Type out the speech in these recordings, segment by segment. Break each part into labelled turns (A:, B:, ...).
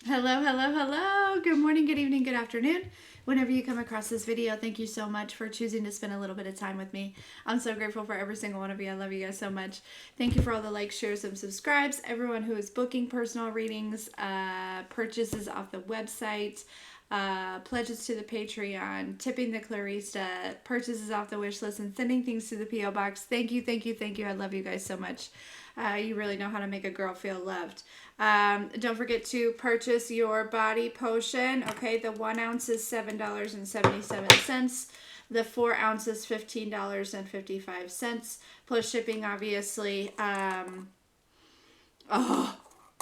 A: Hello, hello, hello. Good morning, good evening, good afternoon. Whenever you come across this video, thank you so much for choosing to spend a little bit of time with me. I'm so grateful for every single one of you. I love you guys so much. Thank you for all the likes, shares, and subscribes. Everyone who is booking personal readings, purchases off the website, pledges to the Patreon, tipping the Clarista, purchases off the wish list, and sending things to the P.O. Box. Thank you, thank you, thank you. I love you guys so much. You really know how to make a girl feel loved. Don't forget to purchase your body potion. Okay, the 1 ounce is $7.77. The 4 ounces, $15.55. Plus shipping, obviously. Oh,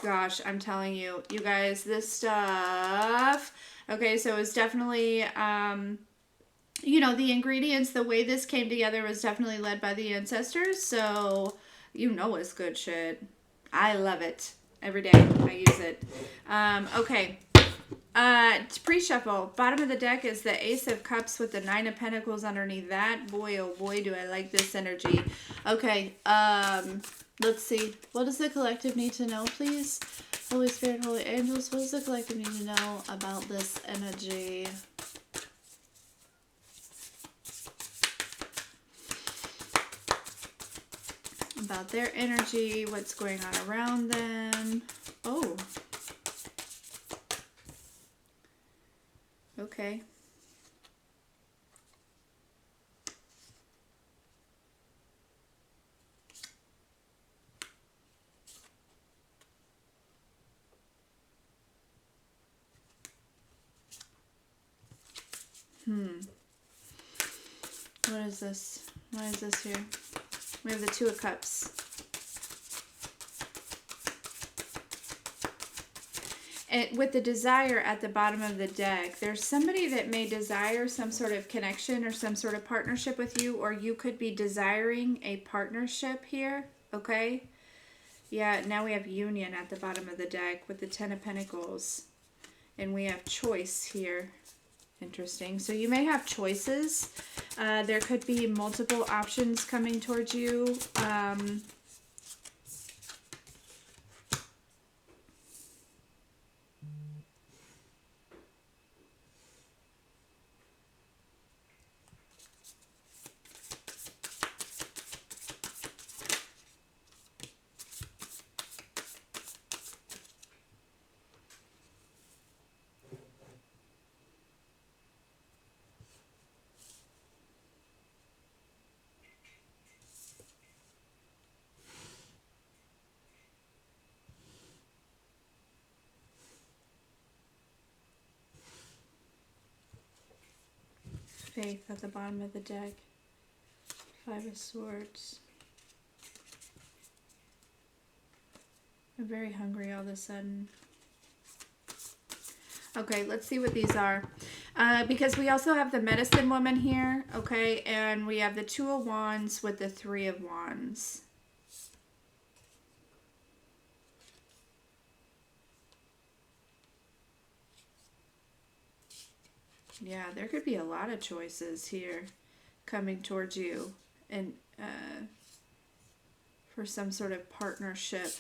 A: gosh, I'm telling you. You guys, this stuff. Okay, so it's definitely... the ingredients, the way this came together was definitely led by the ancestors. So, it's good shit. I love it. Every day I use it. Okay. Pre-shuffle. Bottom of the deck is the Ace of Cups with the Nine of Pentacles underneath that. Boy, oh boy, do I like this energy. Okay. Let's see. What does the collective need to know, please? Holy Spirit, Holy Angels, what does the collective need to know about this energy? About their energy, what's going on around them. Oh. Okay. What is this? What is this here? We have the Two of Cups. And with the desire at the bottom of the deck, there's somebody that may desire some sort of connection or some sort of partnership with you, or you could be desiring a partnership here, okay? Yeah, now we have union at the bottom of the deck with the Ten of Pentacles. And we have choice here. Interesting. So you may have choices. There could be multiple options coming towards you. Faith at the bottom of the deck. Five of Swords. I'm very hungry all of a sudden. Okay, let's see what these are. Because we also have the Medicine Woman here, okay? And we have the Two of Wands with the Three of Wands. Yeah, there could be a lot of choices here coming towards you. And for some sort of partnership.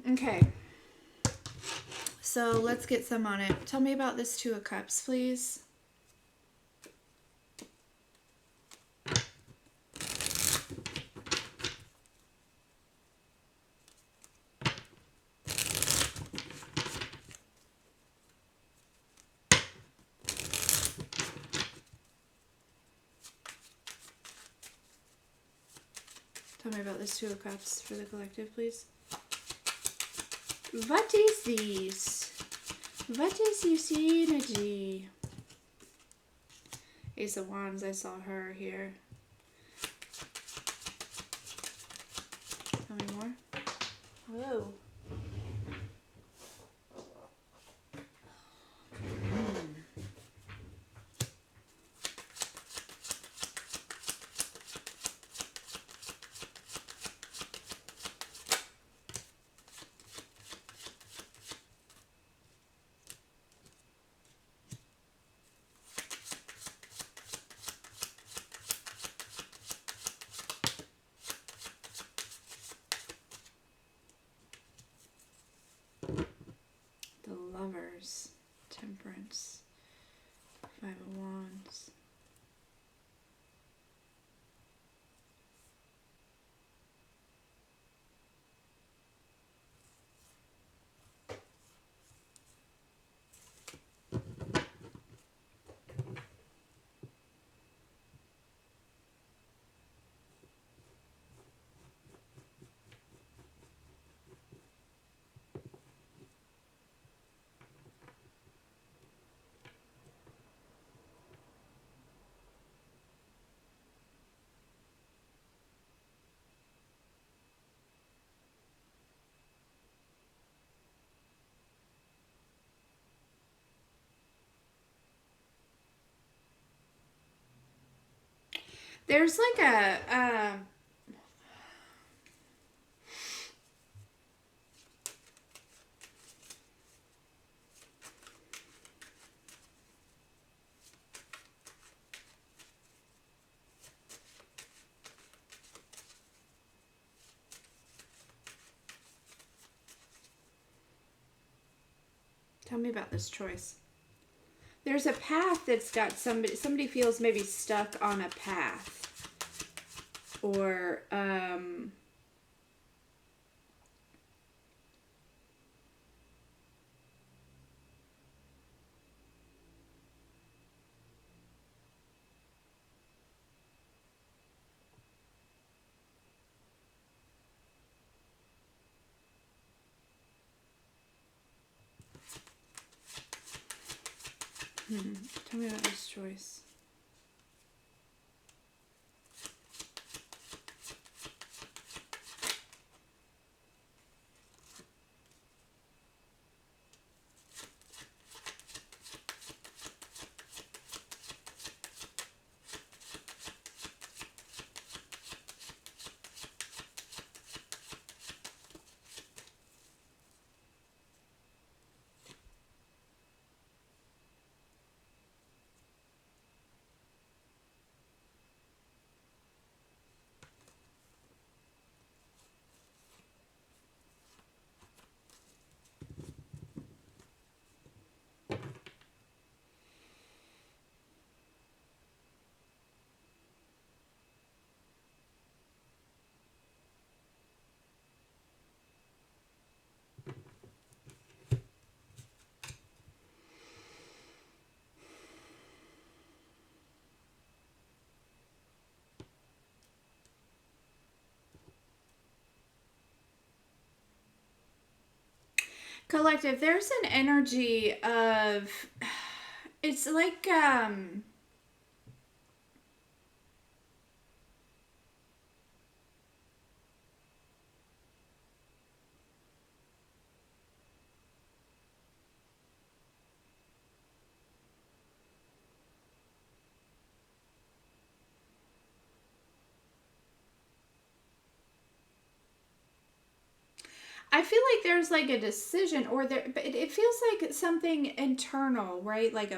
A: Okay. So let's get some on it. Tell me about this Two of Cups, please. Tell me about this Two of Cups for the collective, please. What is this? What is this energy? Ace of Wands, I saw her here. Tell me more. Whoa. Swords, Temperance, Five of Wands. There's like a tell me about this choice. There's a path that's got somebody feels maybe stuck on a path. Or tell me about this choice. Collective, there's an energy of, it's like, I feel like there's like a decision, or there, but it feels like something internal, right? Like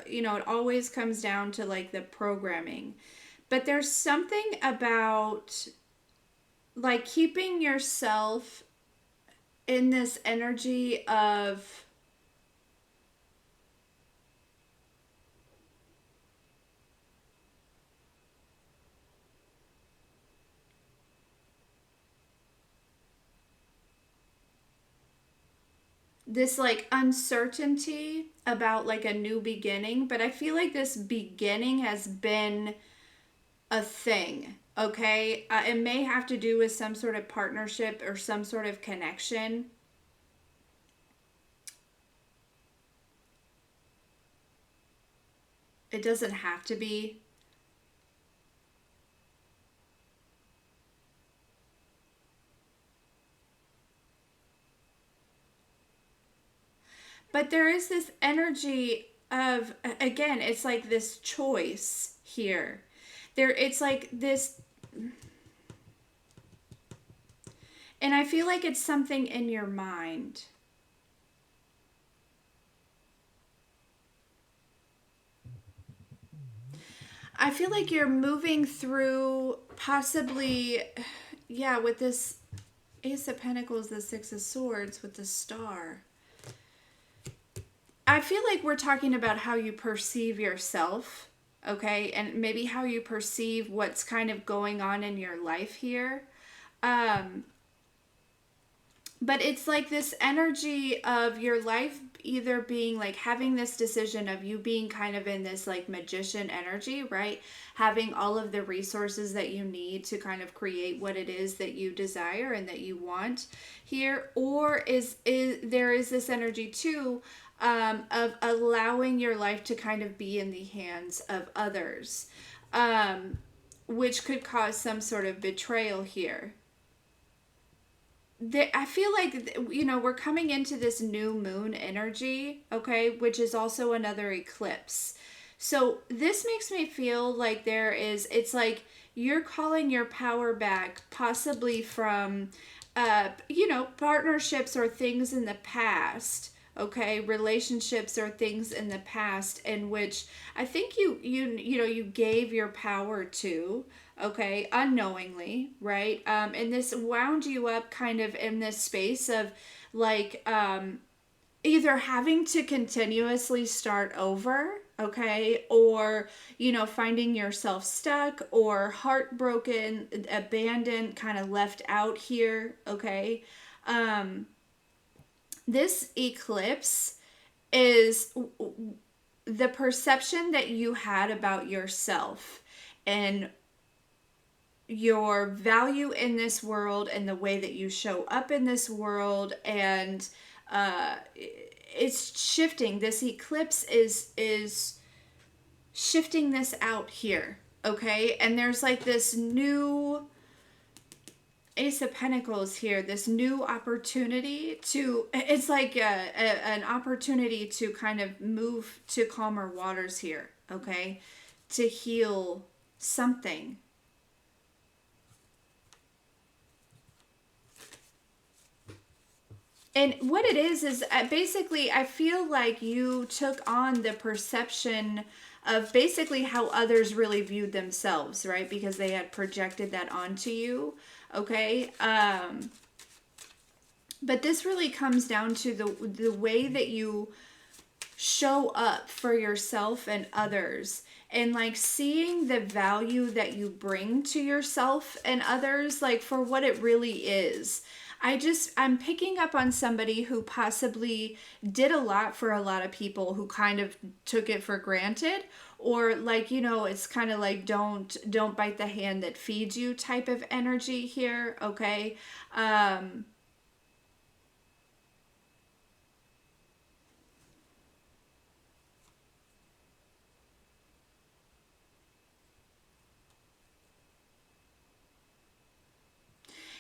A: you know, it always comes down to like the programming, but there's something about like keeping yourself in this energy of this like uncertainty about like a new beginning, but I feel like this beginning has been a thing. Okay, it may have to do with some sort of partnership or some sort of connection. It doesn't have to be. But there is this energy of, again, it's like this choice here. It's like this, and I feel like it's something in your mind. I feel like you're moving through possibly, yeah, with this Ace of Pentacles, the Six of Swords with the Star. I feel like we're talking about how you perceive yourself, okay? And maybe how you perceive what's kind of going on in your life here. Um, but it's like this energy of your life either being like having this decision of you being kind of in this like magician energy, right? Having all of the resources that you need to kind of create what it is that you desire and that you want here. Or is there is this energy too, of allowing your life to kind of be in the hands of others, which could cause some sort of betrayal here. I feel like, we're coming into this new moon energy, okay, which is also another eclipse. So this makes me feel like it's like you're calling your power back, possibly from, partnerships or things in the past. Okay, relationships or things in the past in which I think you gave your power to, okay, unknowingly, right? And this wound you up kind of in this space of like, either having to continuously start over, okay, or finding yourself stuck or heartbroken, abandoned, kind of left out here, okay. This eclipse is the perception that you had about yourself and your value in this world and the way that you show up in this world. And it's shifting. This eclipse is shifting this out here, okay. And there's like this new Ace of Pentacles here, this new opportunity to, it's like an opportunity to kind of move to calmer waters here, okay, to heal something. And what it is basically, I feel like you took on the perception of basically how others really viewed themselves, right? Because they had projected that onto you, okay? But this really comes down to the way that you show up for yourself and others, and like seeing the value that you bring to yourself and others, like for what it really is. I'm picking up on somebody who possibly did a lot for a lot of people who kind of took it for granted, or like, it's kind of like don't bite the hand that feeds you type of energy here, okay?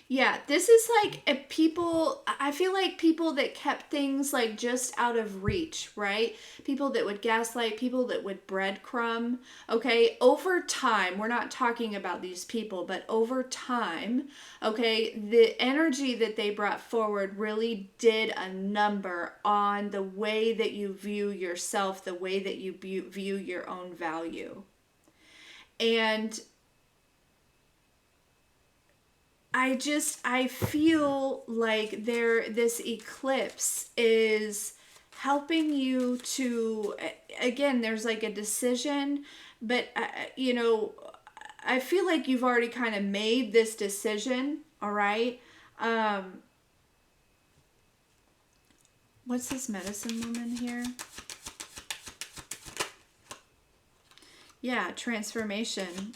A: Yeah, this is like I feel like people that kept things like just out of reach, right? People that would gaslight, people that would breadcrumb, okay? Over time, we're not talking about these people, but over time, okay, the energy that they brought forward really did a number on the way that you view yourself, the way that you view your own value. And I feel like this eclipse is helping you to, again, there's like a decision, but I feel like you've already kind of made this decision, all right? What's this medicine woman here? Yeah, transformation.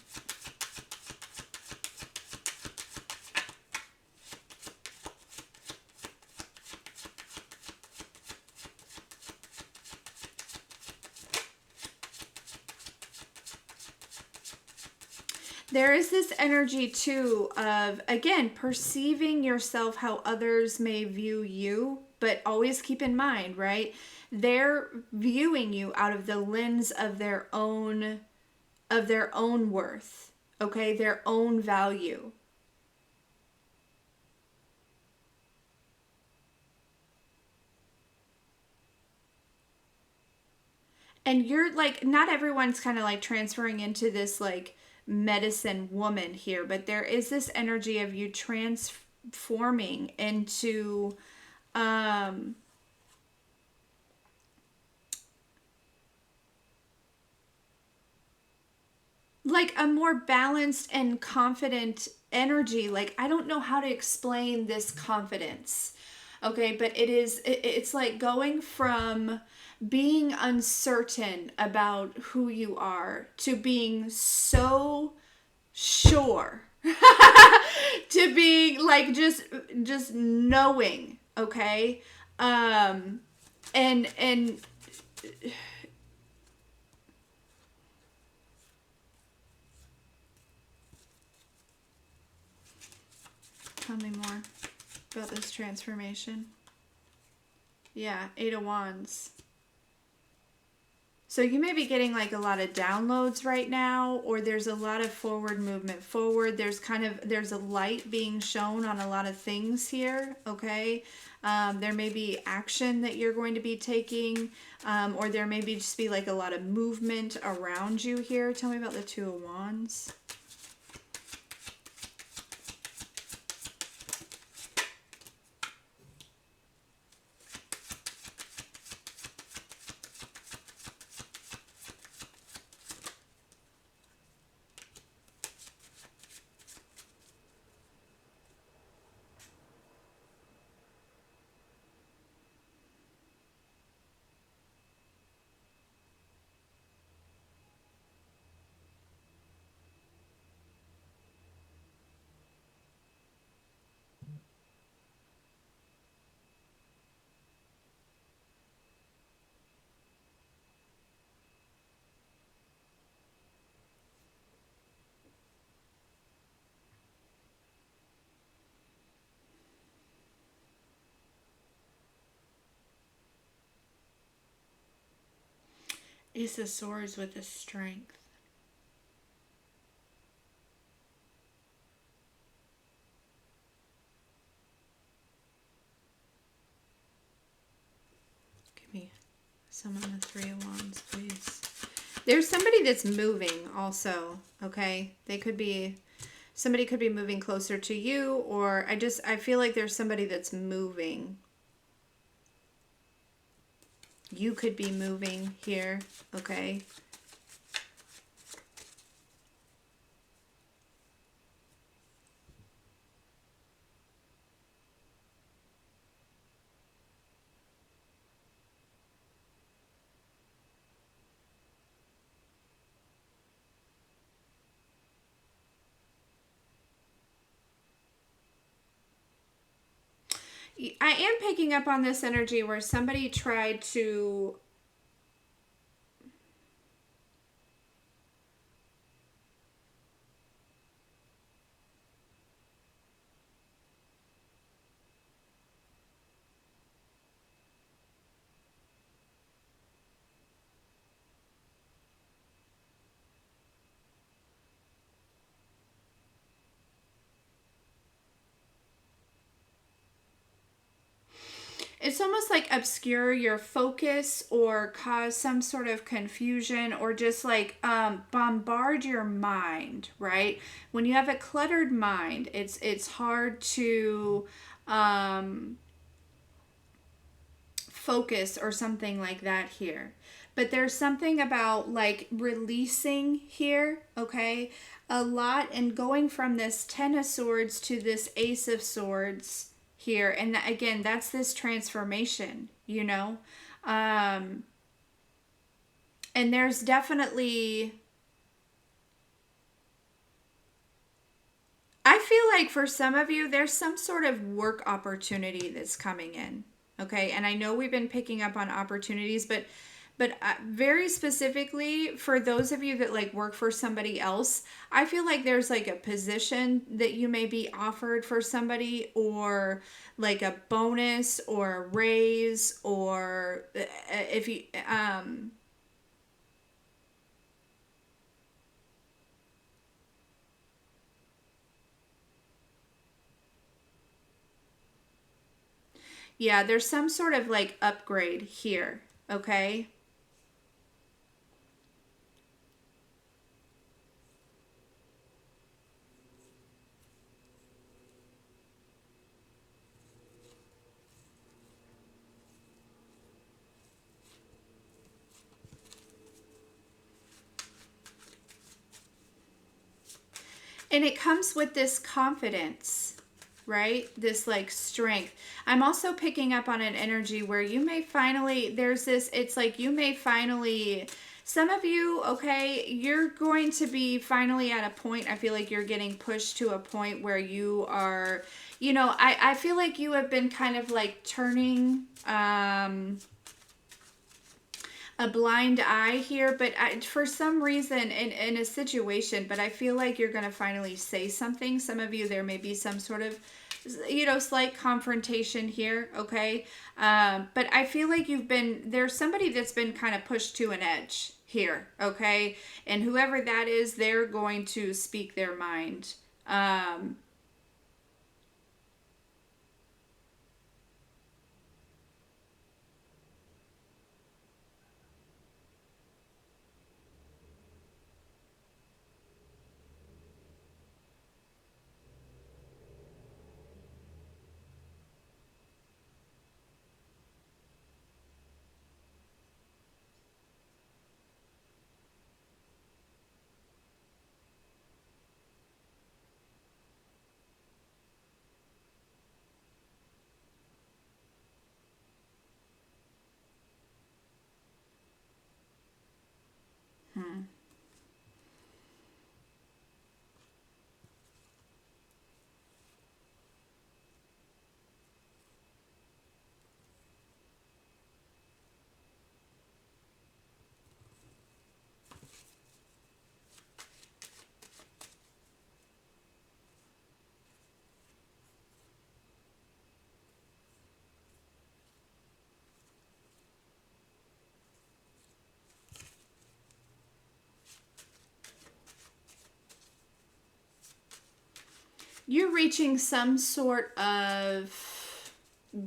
A: There is this energy too of, again, perceiving yourself how others may view you, but always keep in mind, right? They're viewing you out of the lens of their own worth, okay? Their own value. And you're like, not everyone's kind of like transferring into this like medicine woman here, but there is this energy of you transforming into like a more balanced and confident energy. Like, I don't know how to explain this confidence. Okay, but it's like going from being uncertain about who you are to being so sure to being like just knowing, okay? And tell me more about this transformation. Yeah, 8 of Wands. So you may be getting like a lot of downloads right now, or there's a lot of forward movement forward. There's a light being shown on a lot of things here, okay? There may be action that you're going to be taking, or there may be just be like a lot of movement around you here. Tell me about the 2 of Wands. Ace of Swords with the Strength. Give me some on the 3 of Wands, please. There's somebody that's moving also, okay? Somebody could be moving closer to you, or I feel like there's somebody that's moving. You could be moving here, okay? I am picking up on this energy where somebody tried to it's almost like obscure your focus or cause some sort of confusion, or just like bombard your mind, right? When you have a cluttered mind, it's hard to focus or something like that here. But there's something about like releasing here, okay? A lot, and going from this 10 of Swords to this Ace of Swords here. And again, that's this transformation, you know? And there's definitely, I feel like for some of you, there's some sort of work opportunity that's coming in. Okay. And I know we've been picking up on opportunities, but very specifically for those of you that like work for somebody else, I feel like there's like a position that you may be offered for somebody, or like a bonus or a raise, or if you, yeah, there's some sort of like upgrade here. Okay. And it comes with this confidence, right? This like strength. I'm also picking up on an energy where you may finally, there's this, it's like you may finally, some of you, okay, you're going to be finally at a point, I feel like you're getting pushed to a point where you are, you know, I feel like you have been kind of like turning, a blind eye here, but for some reason in a situation, but I feel like you're going to finally say something. Some of you, there may be some sort of, you know, slight confrontation here, okay? But I feel like there's somebody that's been kind of pushed to an edge here, okay? And whoever that is, they're going to speak their mind. Hmm. You're reaching some sort of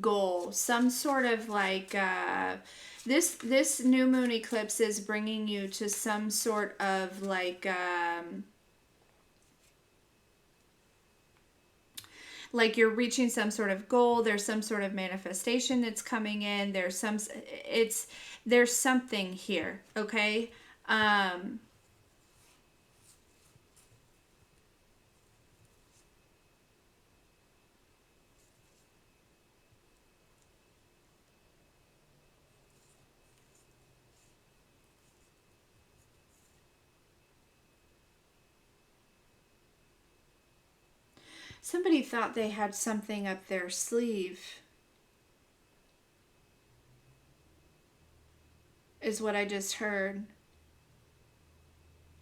A: goal, some sort of like this new moon eclipse is bringing you to some sort of like you're reaching some sort of goal. There's some sort of manifestation that's coming in. There's something here, okay? um Somebody thought they had something up their sleeve, is what I just heard.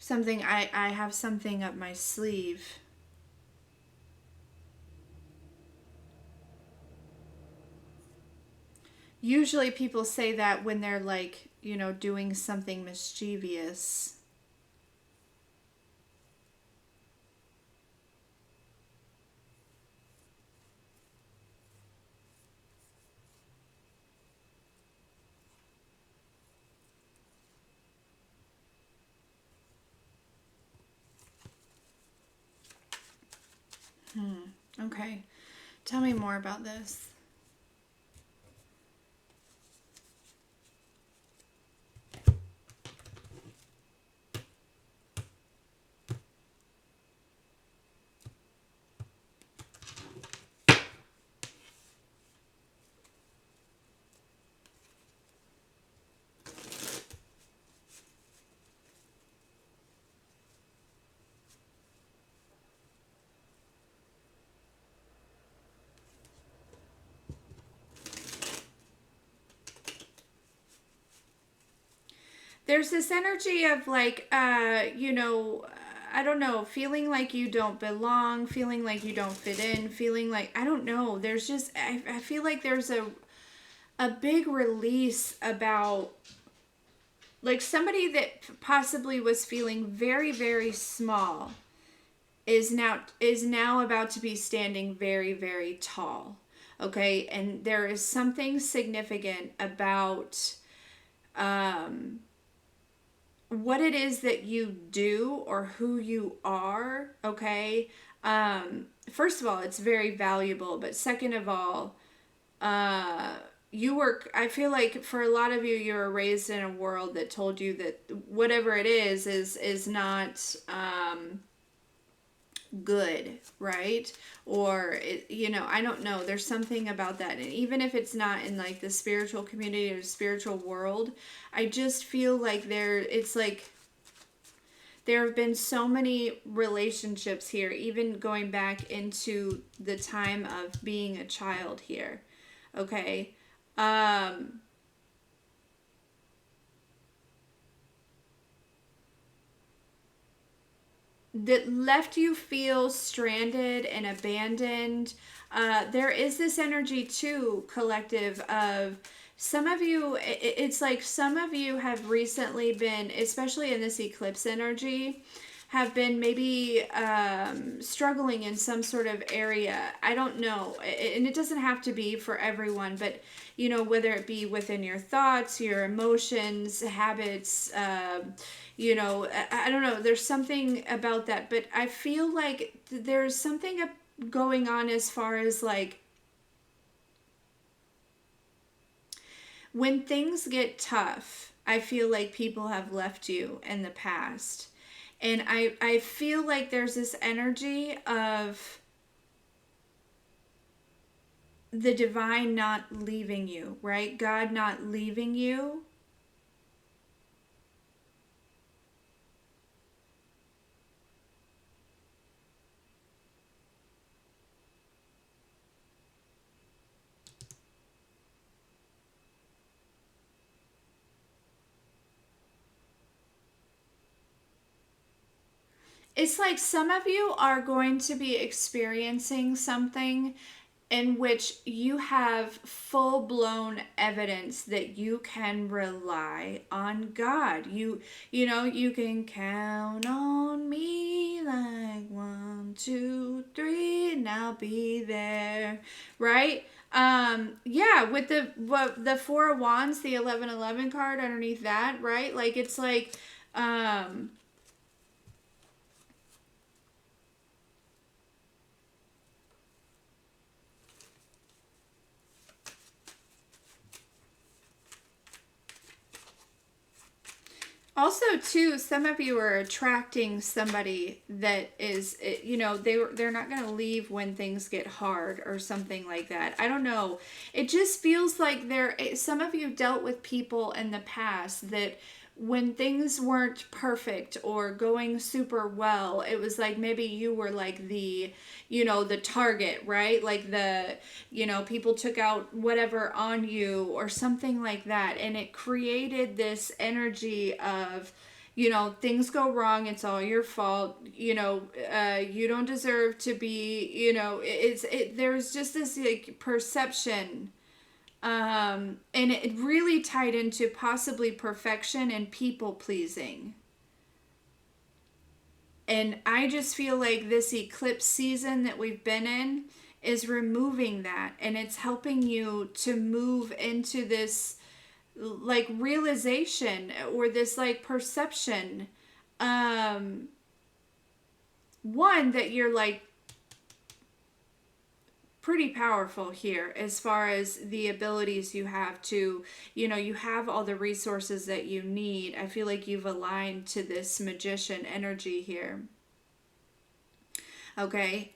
A: Something, I have something up my sleeve. Usually people say that when they're like, you know, doing something mischievous. Okay. Tell me more about this. There's this energy of like, you know, I don't know, feeling like you don't belong, feeling like you don't fit in, feeling like, I don't know. There's just, I feel like there's a big release about like somebody that possibly was feeling very, very small is now about to be standing very, very tall. Okay, and there is something significant about um what it is that you do or who you are, okay? First of all, it's very valuable, but second of all, uh you work, I feel like for a lot of you, you were raised in a world that told you that whatever it is not good, right? Or I don't know, there's something about that. And even if it's not in like the spiritual community or spiritual world, I just feel like it's like there have been so many relationships here, even going back into the time of being a child here. Okay. That left you feel stranded and abandoned. There is this energy too, collective, of some of you, it's like some of you have recently been, especially in this eclipse energy, have been maybe struggling in some sort of area. I don't know. And it doesn't have to be for everyone, but whether it be within your thoughts, your emotions, habits, I don't know. There's something about that, but I feel like there's something going on as far as like when things get tough. I feel like people have left you in the past. And I feel like there's this energy of the divine not leaving you, right? God not leaving you. It's like some of you are going to be experiencing something in which you have full blown evidence that you can rely on God. You can count on me like 1, 2, 3, and I'll be there, right? Yeah, with the Four of Wands, the 1111 card underneath that, right? Like it's like um also too, some of you are attracting somebody that is, they're not going to leave when things get hard or something like that. I don't know. It just feels like some of you dealt with people in the past that when things weren't perfect or going super well, it was like maybe you were like the target, right? Like people took out whatever on you or something like that. And it created this energy of, things go wrong, it's all your fault, you don't deserve to be, there's just this like perception, and it really tied into possibly perfection and people pleasing. And I just feel like this eclipse season that we've been in is removing that, and it's helping you to move into this like realization or this like perception, um one, that you're like pretty powerful here as far as the abilities you have to, you have all the resources that you need. I feel like you've aligned to this magician energy here. Okay.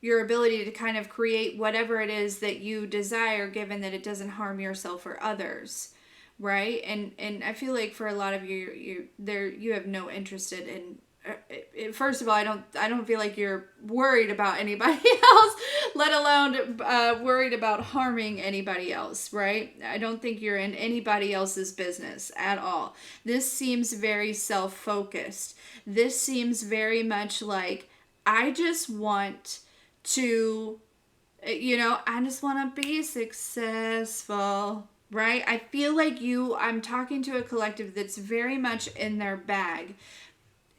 A: Your ability to kind of create whatever it is that you desire, given that it doesn't harm yourself or others, right? And I feel like for a lot of you have no interest in, first of all, I don't feel like you're worried about anybody else, let alone worried about harming anybody else, right? I don't think you're in anybody else's business at all. This seems very self-focused. This seems very much like, I just want to, I just want to be successful, right? I feel like I'm talking to a collective that's very much in their bag,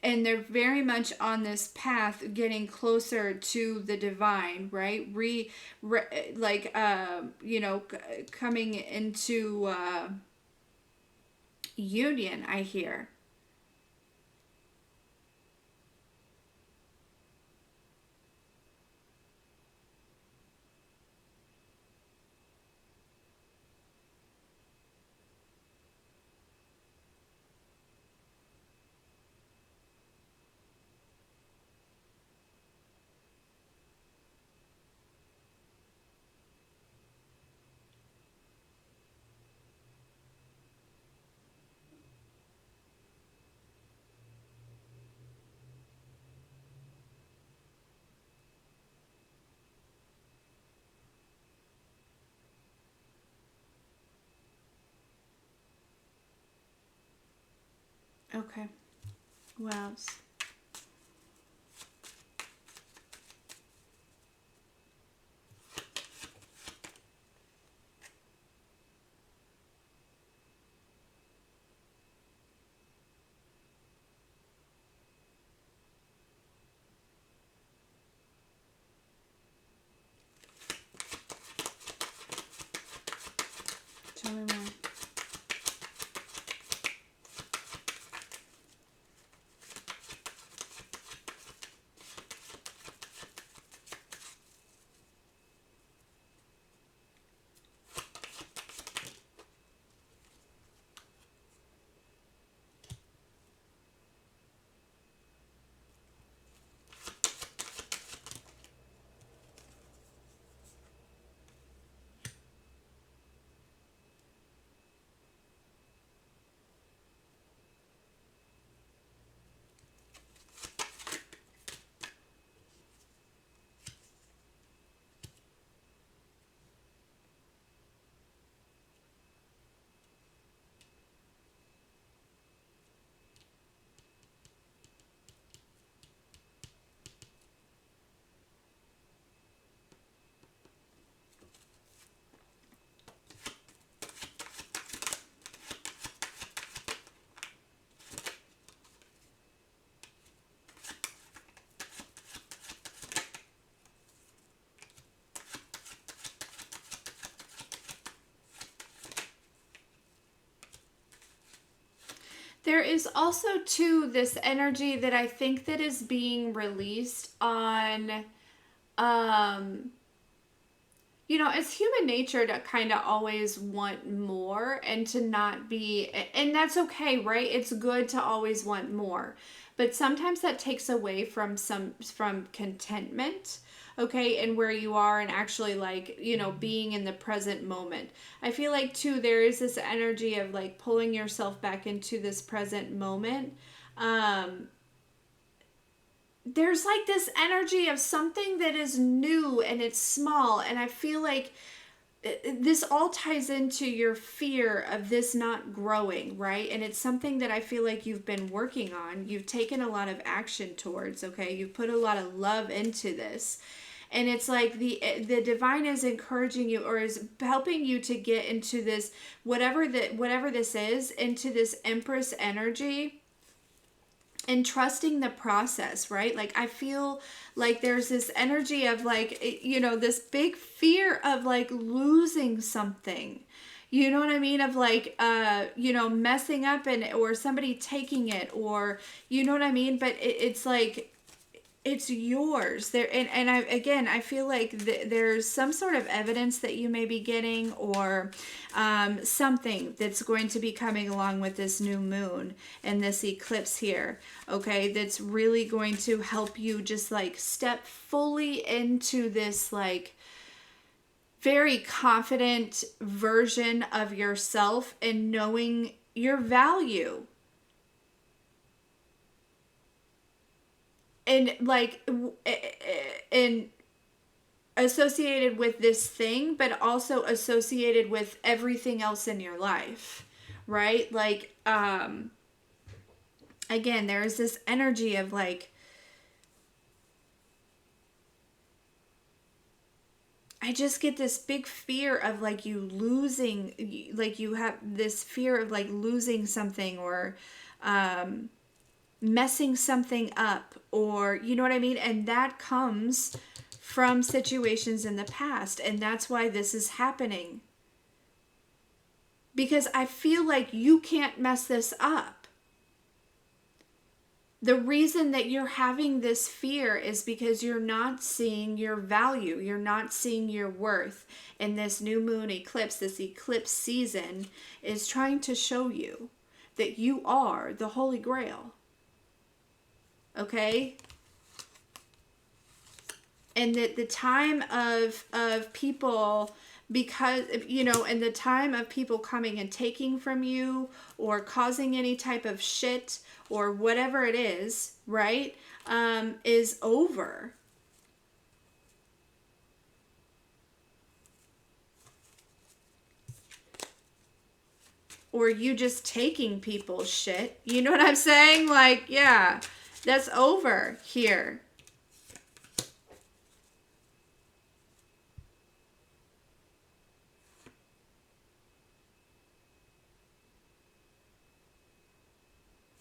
A: and they're very much on this path getting closer to the divine, right? Like coming into union, I hear. Okay. Wow. Tell me more. There is also too this energy that I think that is being released on um you know, it's human nature to kind of always want more and to not be, and that's okay, right? It's good to always want more. But sometimes that takes away from contentment, okay, and where you are and actually like, you know, being in the present moment. I feel like too there is this energy of like pulling yourself back into this present moment. Um there's like this energy of something that is new and it's small, and I feel like this all ties into your fear of this not growing, right? And it's something that I feel like you've been working on. You've taken a lot of action towards, okay? You've put a lot of love into this. And it's like the divine is encouraging you or is helping you to get into this whatever this is, into this Empress energy, and trusting the process, right? Like I feel like there's this energy of like, you know, this big fear of like losing something. You know what I mean? Of like, you know, messing up and or somebody taking it, or you know what I mean? But it's like it's yours there, and I again I feel like there's some sort of evidence that you may be getting, or something that's going to be coming along with this new moon and this eclipse here, okay, that's really going to help you just like step fully into this like very confident version of yourself and knowing your value. And like and associated with this thing, but also associated with everything else in your life, right? Like again, there's this energy of like, I just get this big fear of like you losing, like you have this fear of like losing something, or messing something up, or you know what I mean? And that comes from situations in the past, and that's why this is happening. Because I feel like you can't mess this up. The reason that you're having this fear is because you're not seeing your value. You're not seeing your worth. And this new moon eclipse, this eclipse season, is trying to show you that you are the Holy Grail. Okay? And that the time of people, because you know, and the time of people coming and taking from you or causing any type of shit or whatever it is, right, is over. or you just taking people's shit. You know what I'm saying? Like, yeah, that's over here.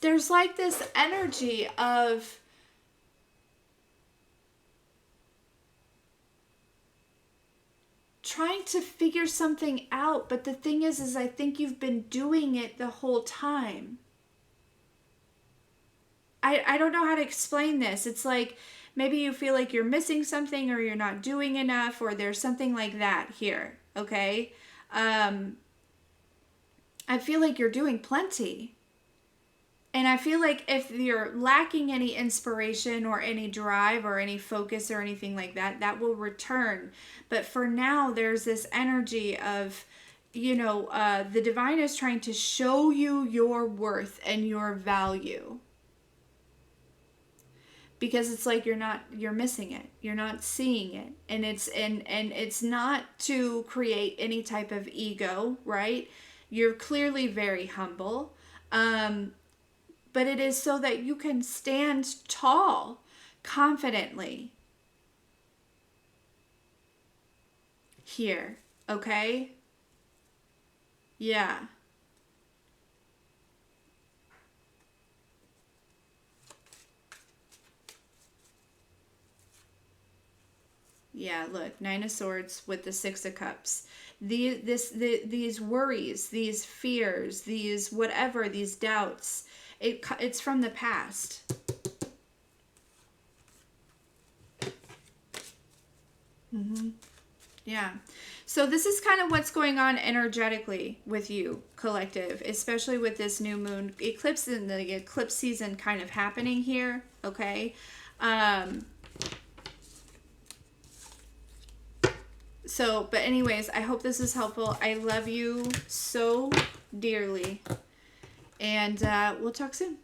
A: There's like this energy of trying to figure something out, but the thing is I think you've been doing it the whole time. I don't know how to explain this. It's like maybe you feel like you're missing something or you're not doing enough or there's something like that here, okay? I feel like you're doing plenty. And I feel like if you're lacking any inspiration or any drive or any focus or anything like that, that will return. But for now, there's this energy of, the divine is trying to show you your worth and your value. Because it's like you're missing it. You're not seeing it. And it's not to create any type of ego, right? You're clearly very humble. But it is so that you can stand tall, confidently. Here, okay? Yeah. Yeah, look, Nine of Swords with the Six of Cups. These worries, these fears, these whatever, these doubts, it's from the past. Yeah. So this is kind of what's going on energetically with you, collective, especially with this new moon eclipse and the eclipse season kind of happening here, okay? But anyways, I hope this is helpful. I love you so dearly. And we'll talk soon.